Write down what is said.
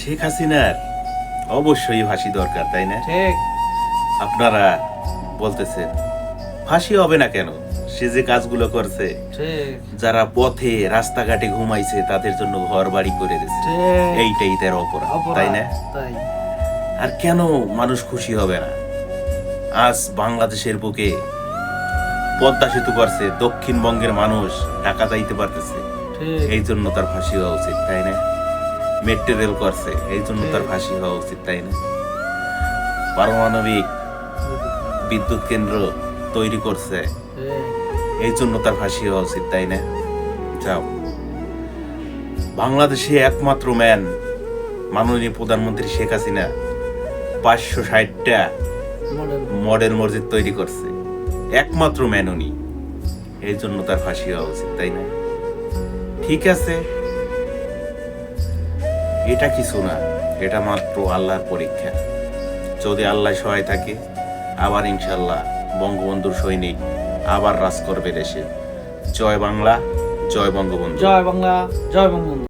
শেখ হাসিনার অবশ্যই ফাঁসি দরকার, তাই না? ঠিক। আপনারা বলতেছেন ফাঁসি হবে না কেন? সে যে কাজগুলো করছে, ঠিক যারা পথে রাস্তাঘাটে ঘুমাইছে তাদের জন্য ঘর বাড়ি করে দিচ্ছে, ঠিক এইটাই তার অপরাধ, অপরাধ, তাই না? তাই আর কেন মানুষ খুশি হবে না? আজ বাংলাদেশের বুকে পদ্মা সেতু করছে, দক্ষিণবঙ্গের মানুষ ঢাকা যাইতে পারতেছে, ঠিক এই জন্য তার ফাঁসি হওয়া উচিত, তাই না? মেট্রো রেল করছে, এই জন্য তার ফাঁসি হওয়া উচিত, তাই না? পারমাণবিক বিদ্যুৎ কেন্দ্র তৈরি করছে, ঠিক এই জন্য তার ফাঁসি হওয়া উচিত, তাই না? যাও, বাংলাদেশে একমাত্র ম্যান মাননীয় প্রধানমন্ত্রী শেখ হাসিনা 560টা মডেল মডেল মসজিদ তৈরি করছে, একমাত্র ম্যান উনি, এই জন্য তার ফাঁসি হওয়া উচিত, তাই না? ঠিক আছে, এটা কিছু না, এটা মাত্র আল্লাহর পরীক্ষা। যদি আল্লাহ সহায় থাকে, আবার ইনশাল্লাহ বঙ্গবন্ধুর সৈনিক আবার রাজ করবে দেশে। জয় বাংলা, জয় বঙ্গবন্ধু। জয় বাংলা, জয় বঙ্গবন্ধু।